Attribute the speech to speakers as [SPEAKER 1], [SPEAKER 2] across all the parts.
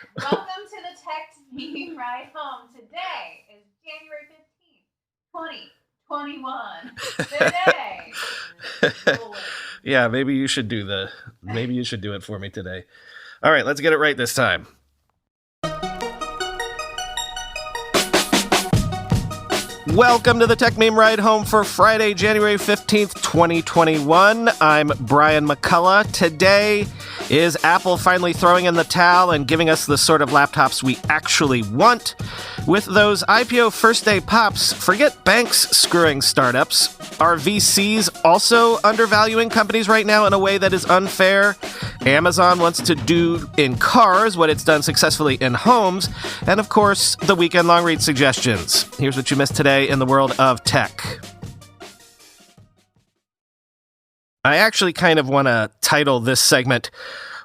[SPEAKER 1] Welcome to the Tech Meeting Ride Home. Today is January 15th, 2021. Today.
[SPEAKER 2] Yeah, maybe you should do it for me today. All right, let's get it right this time. Welcome to the Tech Meme Ride Home for Friday, January 15th, 2021. I'm Brian McCullough. Today is Apple finally throwing in the towel and giving us the sort of laptops we actually want. With those IPO first day pops, forget banks screwing startups. Are VCs also undervaluing companies right now in a way that is unfair? Amazon wants to do in cars what it's done successfully in homes. And of course, the weekend Longreads suggestions. Here's what you missed today in the world of tech. I actually kind of want to title this segment,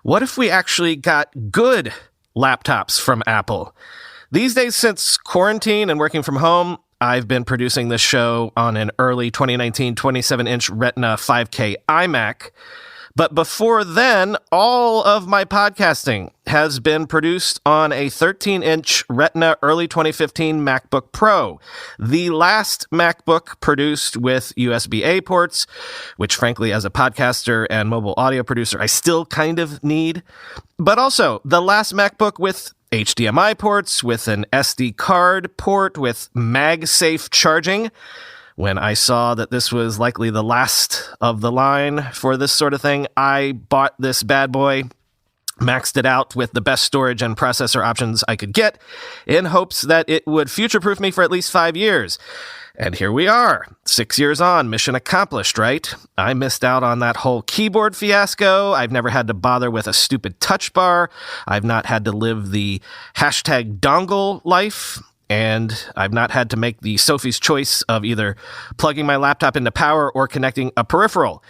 [SPEAKER 2] What If We Actually Got Good Laptops from Apple? These days, since quarantine and working from home, I've been producing this show on an early 2019 27-inch Retina 5K iMac. But before then, all of my podcasting has been produced on a 13-inch Retina early 2015 MacBook Pro, the last MacBook produced with USB-A ports, which frankly, as a podcaster and mobile audio producer, I still kind of need. But also, the last MacBook with HDMI ports, with an SD card port, with MagSafe charging. When I saw that this was likely the last of the line for this sort of thing, I bought this bad boy, maxed it out with the best storage and processor options I could get, in hopes that it would future-proof me for at least 5 years. And here we are, 6 years on, mission accomplished, right? I missed out on that whole keyboard fiasco. I've never had to bother with a stupid touch bar. I've not had to live the hashtag dongle life. And I've not had to make the Sophie's choice of either plugging my laptop into power or connecting a peripheral.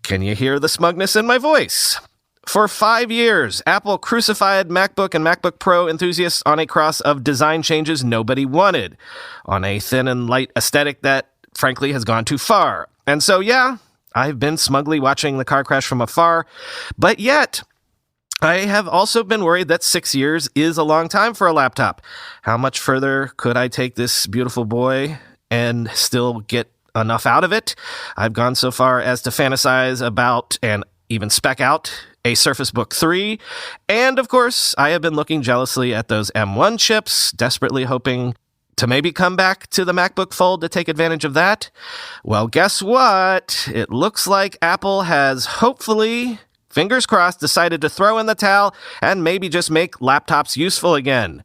[SPEAKER 2] Can you hear the smugness in my voice? For 5 years, Apple crucified MacBook and MacBook Pro enthusiasts on a cross of design changes nobody wanted, on a thin and light aesthetic that, frankly, has gone too far. And so, yeah, I've been smugly watching the car crash from afar, but yet I have also been worried that 6 years is a long time for a laptop. How much further could I take this beautiful boy and still get enough out of it? I've gone so far as to fantasize about and even spec out a Surface Book 3. And of course, I have been looking jealously at those M1 chips, desperately hoping to maybe come back to the MacBook Fold to take advantage of that. Well, guess what? It looks like Apple has hopefully, fingers crossed, decided to throw in the towel and maybe just make laptops useful again.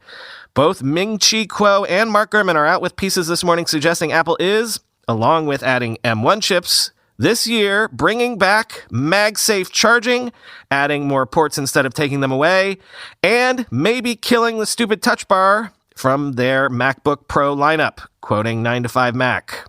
[SPEAKER 2] Both Ming-Chi Kuo and Mark Gurman are out with pieces this morning suggesting Apple is, along with adding M1 chips, this year bringing back MagSafe charging, adding more ports instead of taking them away, and maybe killing the stupid touch bar from their MacBook Pro lineup, quoting 9to5Mac.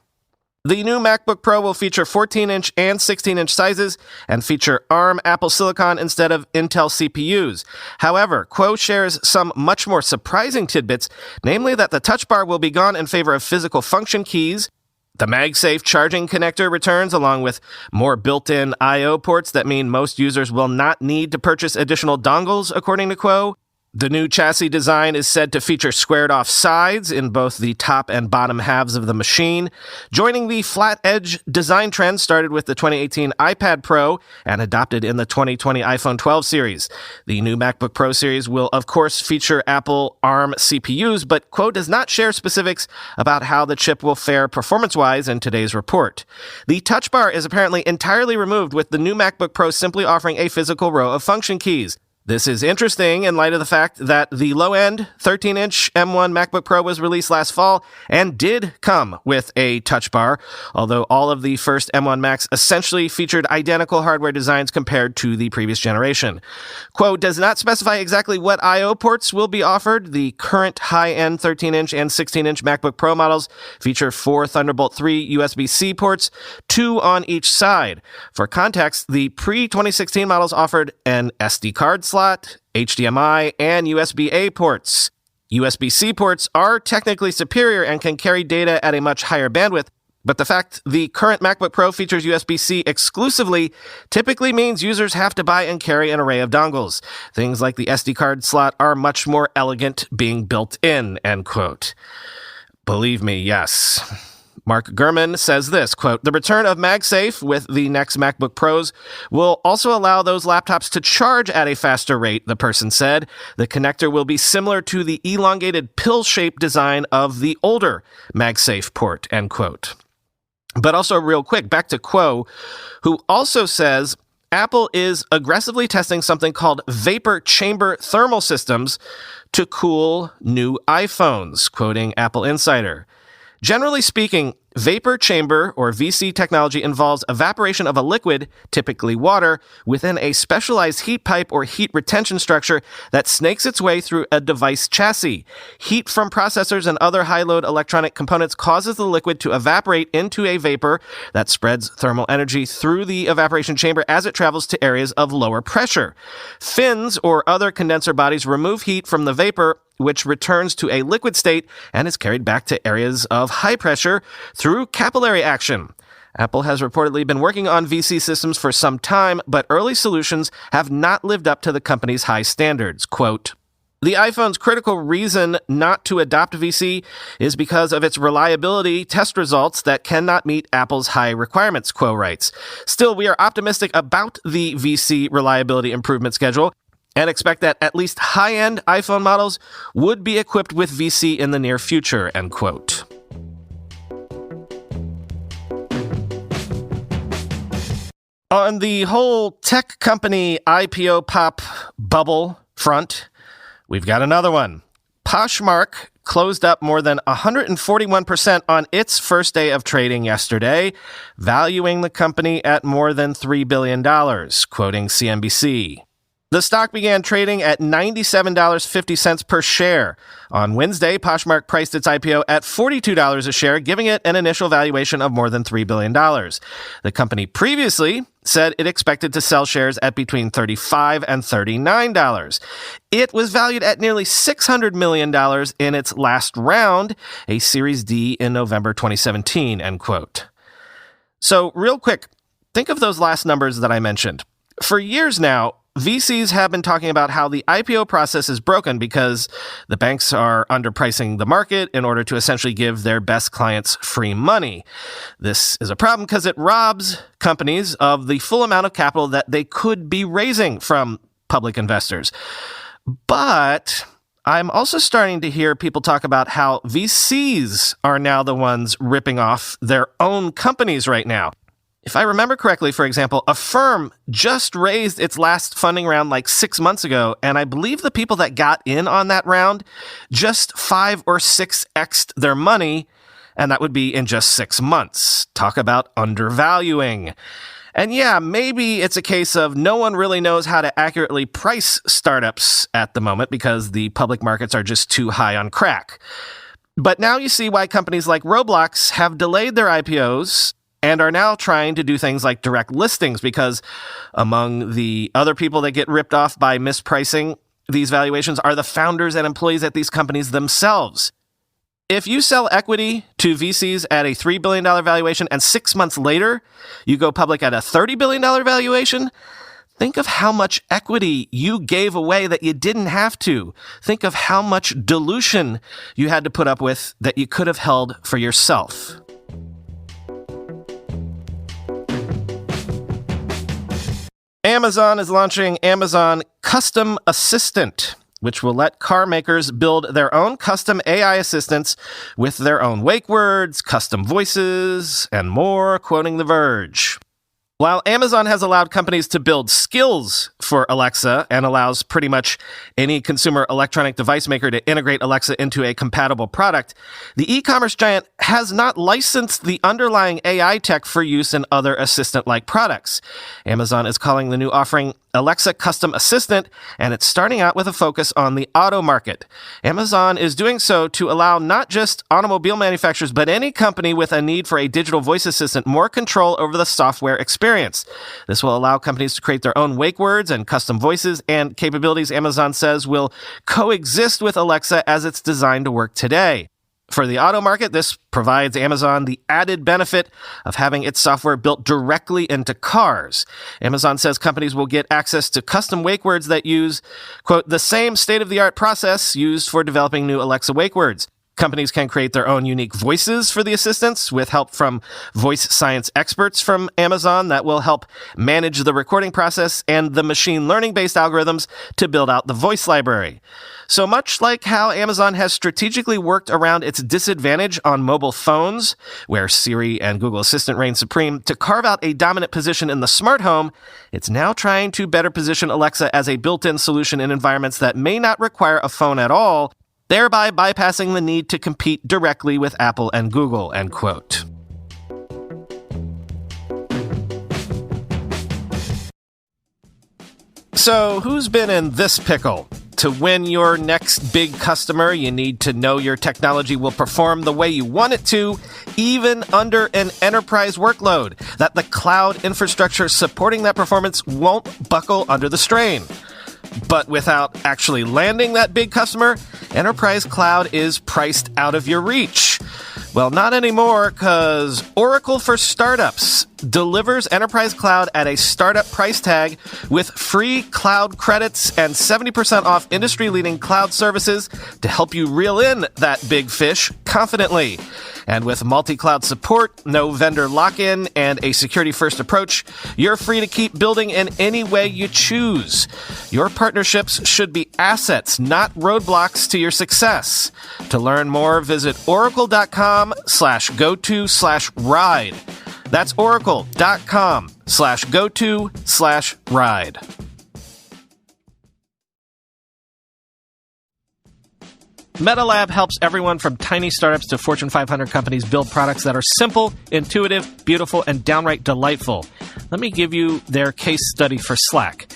[SPEAKER 2] The new MacBook Pro will feature 14-inch and 16-inch sizes and feature ARM Apple Silicon instead of Intel CPUs. However, Kuo shares some much more surprising tidbits, namely that the touch bar will be gone in favor of physical function keys. The MagSafe charging connector returns along with more built-in I/O ports that mean most users will not need to purchase additional dongles, according to Kuo. The new chassis design is said to feature squared-off sides in both the top and bottom halves of the machine. Joining the flat-edge design trend started with the 2018 iPad Pro and adopted in the 2020 iPhone 12 series. The new MacBook Pro series will, of course, feature Apple ARM CPUs, but Kuo does not share specifics about how the chip will fare performance-wise in today's report. The touch bar is apparently entirely removed, with the new MacBook Pro simply offering a physical row of function keys. This is interesting in light of the fact that the low-end 13-inch M1 MacBook Pro was released last fall and did come with a touch bar, although all of the first M1 Macs essentially featured identical hardware designs compared to the previous generation. Kuo does not specify exactly what I/O ports will be offered. The current high-end 13-inch and 16-inch MacBook Pro models feature 4 Thunderbolt 3 USB-C ports, 2 on each side. For context, the pre-2016 models offered an SD card slot, HDMI, and USB-A ports. USB-C ports are technically superior and can carry data at a much higher bandwidth, But the fact the current MacBook Pro features USB-C exclusively typically means users have to buy and carry an array of dongles. Things like the SD card slot are much more elegant being built in, end quote. Believe me, yes. Mark Gurman says this, quote, "The return of MagSafe with the next MacBook Pros will also allow those laptops to charge at a faster rate," the person said. "The connector will be similar to the elongated pill-shaped design of the older MagSafe port," end quote. But also real quick, back to Kuo, who also says Apple is aggressively testing something called vapor chamber thermal systems to cool new iPhones, quoting Apple Insider. "Generally speaking, vapor chamber, or VC technology, involves evaporation of a liquid, typically water, within a specialized heat pipe or heat retention structure that snakes its way through a device chassis. Heat from processors and other high-load electronic components causes the liquid to evaporate into a vapor that spreads thermal energy through the evaporation chamber as it travels to areas of lower pressure. Fins or other condenser bodies remove heat from the vapor, which returns to a liquid state and is carried back to areas of high pressure through capillary action. Apple has reportedly been working on VC systems for some time, but early solutions have not lived up to the company's high standards." Quote, "The iPhone's critical reason not to adopt VC is because of its reliability test results that cannot meet Apple's high requirements," Kuo writes. "Still, we are optimistic about the VC reliability improvement schedule and expect that at least high-end iPhone models would be equipped with VC in the near future," end quote. On the whole tech company IPO Pop Bubble front, we've got another one. Poshmark closed up more than 141% on its first day of trading yesterday, valuing the company at more than $3 billion, quoting CNBC. The stock began trading at $97.50 per share. On Wednesday, Poshmark priced its IPO at $42 a share, giving it an initial valuation of more than $3 billion. The company previously said it expected to sell shares at between $35 and $39. It was valued at nearly $600 million in its last round, a Series D in November 2017, end quote. So real quick, think of those last numbers that I mentioned. For years now, VCs have been talking about how the IPO process is broken because the banks are underpricing the market in order to essentially give their best clients free money. This is a problem because it robs companies of the full amount of capital that they could be raising from public investors. But I'm also starting to hear people talk about how VCs are now the ones ripping off their own companies right now. If I remember correctly, for example, a firm just raised its last funding round like 6 months ago, and I believe the people that got in on that round just 5 or 6x'd their money, and that would be in just 6 months. Talk about undervaluing. And yeah, maybe it's a case of no one really knows how to accurately price startups at the moment because the public markets are just too high on crack. But now you see why companies like Roblox have delayed their IPOs and are now trying to do things like direct listings because among the other people that get ripped off by mispricing these valuations are the founders and employees at these companies themselves. If you sell equity to VCs at a $3 billion valuation and 6 months later you go public at a $30 billion valuation, think of how much equity you gave away that you didn't have to. Think of how much dilution you had to put up with that you could have held for yourself. Amazon is launching Amazon Custom Assistant, which will let car makers build their own custom AI assistants with their own wake words, custom voices, and more, quoting The Verge. While Amazon has allowed companies to build skills for Alexa and allows pretty much any consumer electronic device maker to integrate Alexa into a compatible product, the e-commerce giant has not licensed the underlying AI tech for use in other assistant-like products. Amazon is calling the new offering Alexa Custom Assistant, and it's starting out with a focus on the auto market. Amazon is doing so to allow not just automobile manufacturers, but any company with a need for a digital voice assistant more control over the software experience. This will allow companies to create their own wake words and custom voices and capabilities Amazon says will coexist with Alexa as it's designed to work today. For the auto market, this provides Amazon the added benefit of having its software built directly into cars. Amazon says companies will get access to custom wake words that use, quote, the same state-of-the-art process used for developing new Alexa wake words. Companies can create their own unique voices for the assistants with help from voice science experts from Amazon that will help manage the recording process and the machine learning-based algorithms to build out the voice library. So much like how Amazon has strategically worked around its disadvantage on mobile phones, where Siri and Google Assistant reign supreme, to carve out a dominant position in the smart home, it's now trying to better position Alexa as a built-in solution in environments that may not require a phone at all, thereby bypassing the need to compete directly with Apple and Google, end quote. So, who's been in this pickle? To win your next big customer, you need to know your technology will perform the way you want it to, even under an enterprise workload, that the cloud infrastructure supporting that performance won't buckle under the strain. But without actually landing that big customer, enterprise cloud is priced out of your reach. Well, not anymore, because Oracle for Startups delivers enterprise cloud at a startup price tag with free cloud credits and 70% off industry-leading cloud services to help you reel in that big fish confidently. And with multi-cloud support, no vendor lock-in, and a security-first approach, you're free to keep building in any way you choose. Your partnerships should be assets, not roadblocks to your success. To learn more, visit oracle.com/go-to/ride. That's oracle.com/go-to/ride. MetaLab helps everyone from tiny startups to Fortune 500 companies build products that are simple, intuitive, beautiful, and downright delightful. Let me give you their case study for Slack.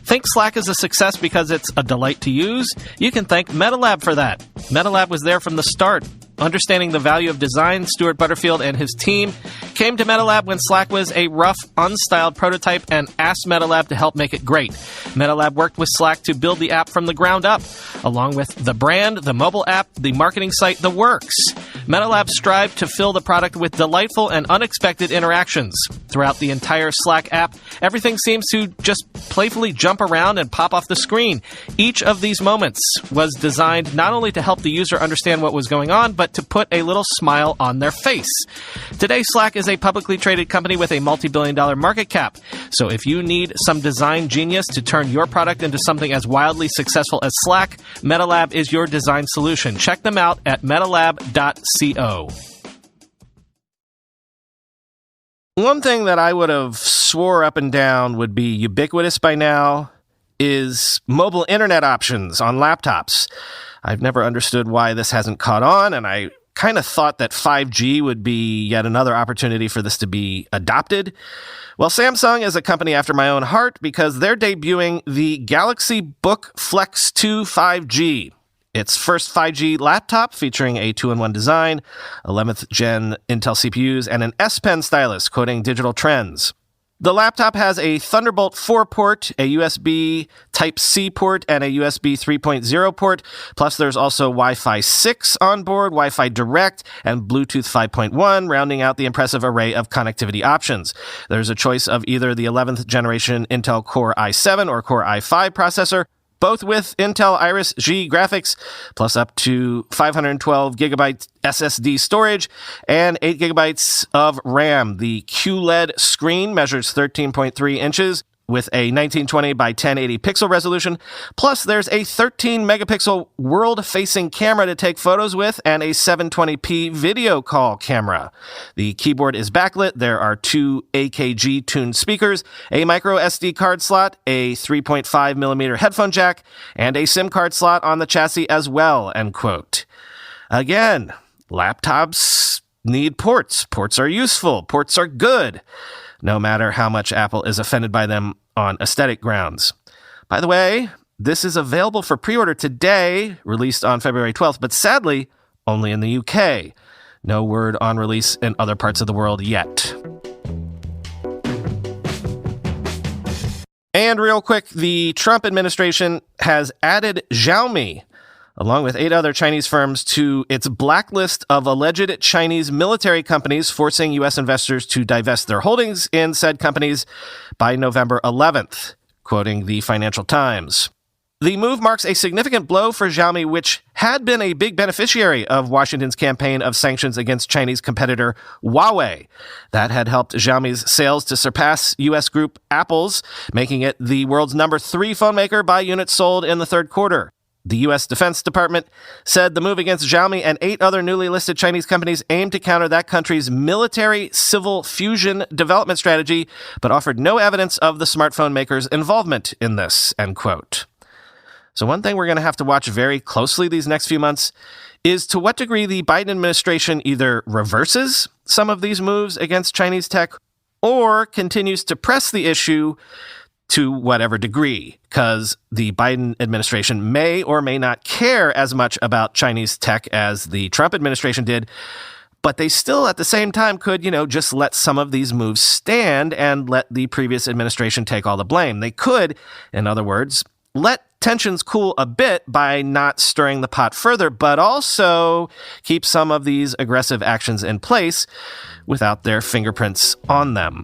[SPEAKER 2] Think Slack is a success because it's a delight to use? You can thank MetaLab for that. MetaLab was there from the start. Understanding the value of design, Stuart Butterfield and his team came to MetaLab when Slack was a rough, unstyled prototype and asked MetaLab to help make it great. MetaLab worked with Slack to build the app from the ground up, along with the brand, the mobile app, the marketing site, the works. MetaLab strived to fill the product with delightful and unexpected interactions. Throughout the entire Slack app, everything seems to just playfully jump around and pop off the screen. Each of these moments was designed not only to help the user understand what was going on, but to put a little smile on their face. Today, Slack is a publicly traded company with a multi-billion-dollar market cap. So if you need some design genius to turn your product into something as wildly successful as Slack, MetaLab is your design solution. Check them out at metalab.co. One thing that I would have swore up and down would be ubiquitous by now is mobile internet options on laptops. I've never understood why this hasn't caught on, and I kind of thought that 5G would be yet another opportunity for this to be adopted. Well, Samsung is a company after my own heart because they're debuting the Galaxy Book Flex 2 5G. Its first 5G laptop featuring a 2-in-1 design, 11th gen Intel CPUs, and an S Pen stylus quoting digital trends. The laptop has a Thunderbolt 4 port, a USB Type-C port, and a USB 3.0 port. Plus, there's also Wi-Fi 6 on board, Wi-Fi Direct, and Bluetooth 5.1, rounding out the impressive array of connectivity options. There's a choice of either the 11th generation Intel Core i7 or Core i5 processor, both with Intel Iris G graphics, plus up to 512 gigabyte SSD storage and 8 gigabytes of RAM. The QLED screen measures 13.3 inches with a 1920 by 1080 pixel resolution. Plus, there's a 13 megapixel world-facing camera to take photos with and a 720p video call camera. The keyboard is backlit. There are 2 AKG-tuned speakers, a micro SD card slot, a 3.5 millimeter headphone jack, and a SIM card slot on the chassis as well, end quote. Again, laptops need ports. Ports are useful. Ports are good, no matter how much Apple is offended by them on aesthetic grounds. By the way, this is available for pre-order today, released on February 12th, but sadly, only in the UK. No word on release in other parts of the world yet. And real quick, the Trump administration has added Xiaomi along with 8 other Chinese firms, to its blacklist of alleged Chinese military companies, forcing U.S. investors to divest their holdings in said companies by November 11th, quoting the Financial Times. The move marks a significant blow for Xiaomi, which had been a big beneficiary of Washington's campaign of sanctions against Chinese competitor Huawei. That had helped Xiaomi's sales to surpass U.S. group Apple's, making it the world's number 3 phone maker by units sold in the third quarter. The U.S. Defense Department said the move against Xiaomi and 8 other newly listed Chinese companies aimed to counter that country's military-civil fusion development strategy, but offered no evidence of the smartphone maker's involvement in this, end quote. So one thing we're going to have to watch very closely these next few months is to what degree the Biden administration either reverses some of these moves against Chinese tech or continues to press the issue to whatever degree, because the Biden administration may or may not care as much about Chinese tech as the Trump administration did, but they still at the same time could, just let some of these moves stand and let the previous administration take all the blame. They could, in other words, let tensions cool a bit by not stirring the pot further, but also keep some of these aggressive actions in place without their fingerprints on them.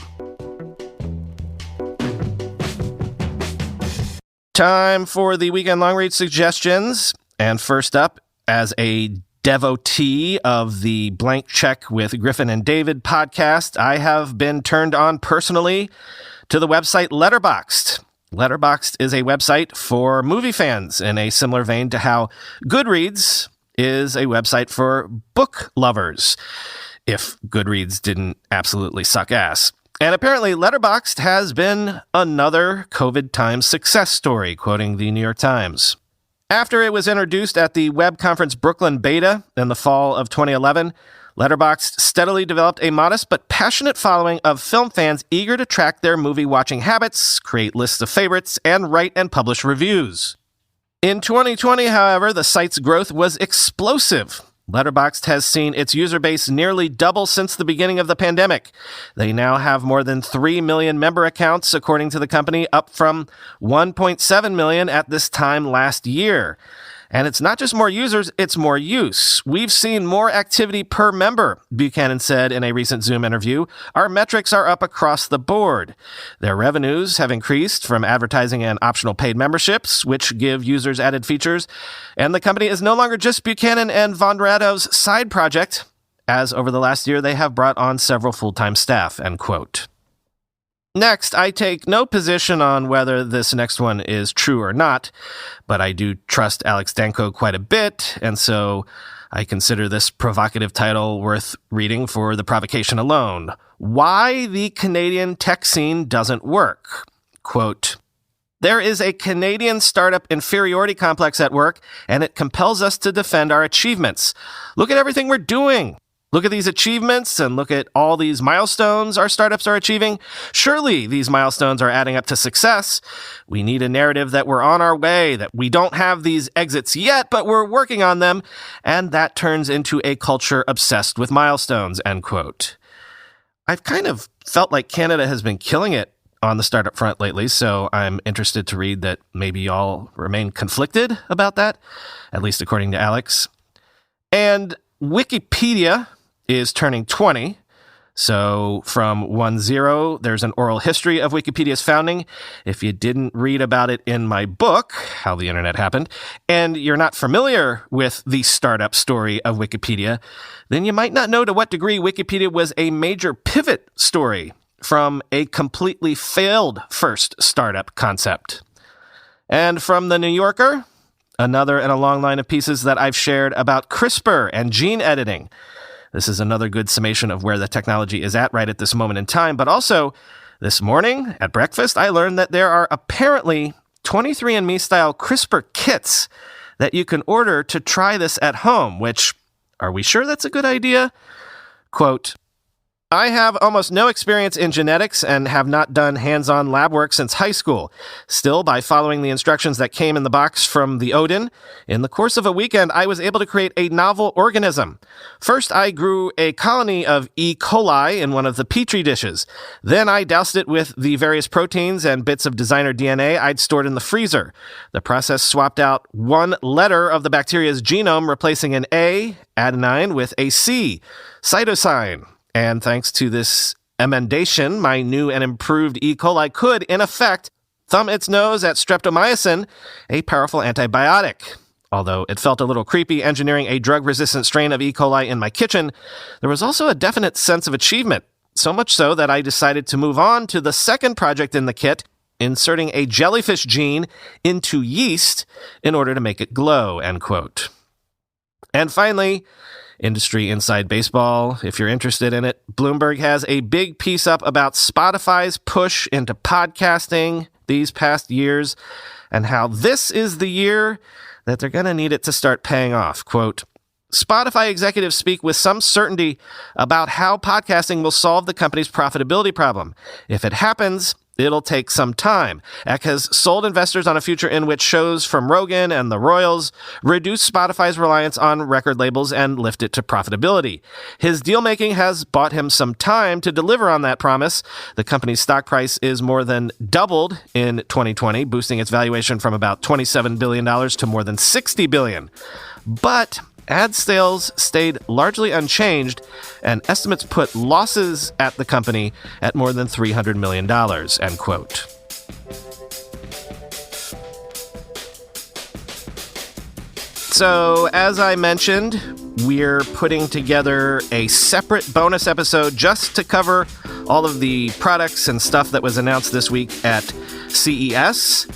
[SPEAKER 2] Time for the weekend long read suggestions. And first up, as a devotee of the Blank Check with Griffin and David podcast, I have been turned on personally to the website Letterboxd. Letterboxd is a website for movie fans in a similar vein to how Goodreads is a website for book lovers, if Goodreads didn't absolutely suck ass. And apparently Letterboxd has been another COVID time success story, quoting the New York Times. After it was introduced at the web conference Brooklyn Beta in the fall of 2011, Letterboxd steadily developed a modest but passionate following of film fans eager to track their movie-watching habits, create lists of favorites, and write and publish reviews. In 2020, however, the site's growth was explosive. Letterboxd has seen its user base nearly double since the beginning of the pandemic. They now have more than 3 million member accounts, according to the company, up from 1.7 million at this time last year. And it's not just more users, it's more use. We've seen more activity per member, Buchanan said in a recent Zoom interview. Our metrics are up across the board. Their revenues have increased from advertising and optional paid memberships, which give users added features. And the company is no longer just Buchanan and Von Radov's side project, as over the last year they have brought on several full-time staff, end quote. Next, I take no position on whether this next one is true or not, but I do trust Alex Danko quite a bit, and so I consider this provocative title worth reading for the provocation alone. Why the Canadian tech scene doesn't work. Quote, "There is a Canadian startup inferiority complex at work, and it compels us to defend our achievements. Look at everything we're doing. Look at these achievements and look at all these milestones our startups are achieving. Surely these milestones are adding up to success. We need a narrative that we're on our way, that we don't have these exits yet, but we're working on them. And that turns into a culture obsessed with milestones," end quote. I've kind of felt like Canada has been killing it on the startup front lately, so I'm interested to read that maybe y'all remain conflicted about that, at least according to Alex. And Wikipedia is turning 20. So from 1.0, there's an oral history of Wikipedia's founding. If you didn't read about it in my book, How the Internet Happened, and you're not familiar with the startup story of Wikipedia, then you might not know to what degree Wikipedia was a major pivot story from a completely failed first startup concept. And from the New Yorker, another in a long line of pieces that I've shared about CRISPR and gene editing. This is another good summation of where the technology is at right at this moment in time. But also, this morning at breakfast, I learned that there are apparently 23andMe-style CRISPR kits that you can order to try this at home, which, are we sure that's a good idea? Quote, I have almost no experience in genetics and have not done hands-on lab work since high school. Still, by following the instructions that came in the box from the Odin, in the course of a weekend, I was able to create a novel organism. First, I grew a colony of E. coli in one of the petri dishes. Then I doused it with the various proteins and bits of designer DNA I'd stored in the freezer. The process swapped out one letter of the bacteria's genome, replacing an A, adenine, with a C, cytosine. And thanks to this emendation, my new and improved E. coli could, in effect, thumb its nose at streptomycin, a powerful antibiotic. Although it felt a little creepy engineering a drug-resistant strain of E. coli in my kitchen, there was also a definite sense of achievement, so much so that I decided to move on to the second project in the kit, inserting a jellyfish gene into yeast in order to make it glow, end quote. And finally, industry inside baseball, if you're interested in it, Bloomberg has a big piece up about Spotify's push into podcasting these past years and how this is the year that they're going to need it to start paying off. Quote, Spotify executives speak with some certainty about how podcasting will solve the company's profitability problem. If it happens, it'll take some time. Eck has sold investors on a future in which shows from Rogan and the Royals reduce Spotify's reliance on record labels and lift it to profitability. His deal-making has bought him some time to deliver on that promise. The company's stock price is more than doubled in 2020, boosting its valuation from about $27 billion to more than $60 billion. But ad sales stayed largely unchanged, and estimates put losses at the company at more than $300 million, end quote. So, as I mentioned, we're putting together a separate bonus episode just to cover all of the products and stuff that was announced this week at CES.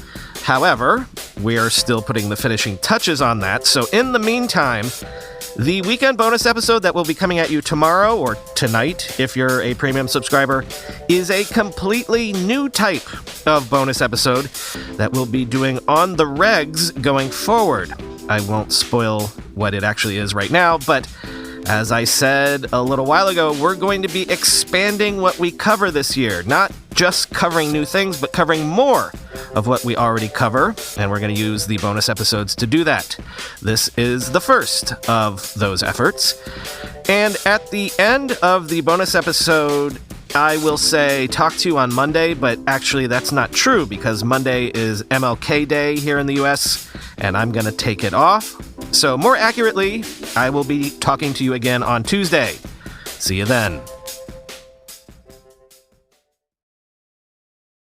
[SPEAKER 2] However, we are still putting the finishing touches on that. So in the meantime, the weekend bonus episode that will be coming at you tomorrow or tonight, if you're a premium subscriber, is a completely new type of bonus episode that we'll be doing on the regs going forward. I won't spoil what it actually is right now, but as I said a little while ago, we're going to be expanding what we cover this year, not just covering new things, but covering more of what we already cover, and we're going to use the bonus episodes to do that. This is the first of those efforts. And at the end of the bonus episode, I will say talk to you on Monday, but actually that's not true because Monday is MLK Day here in the US, and I'm going to take it off. So more accurately, I will be talking to you again on Tuesday. See you then.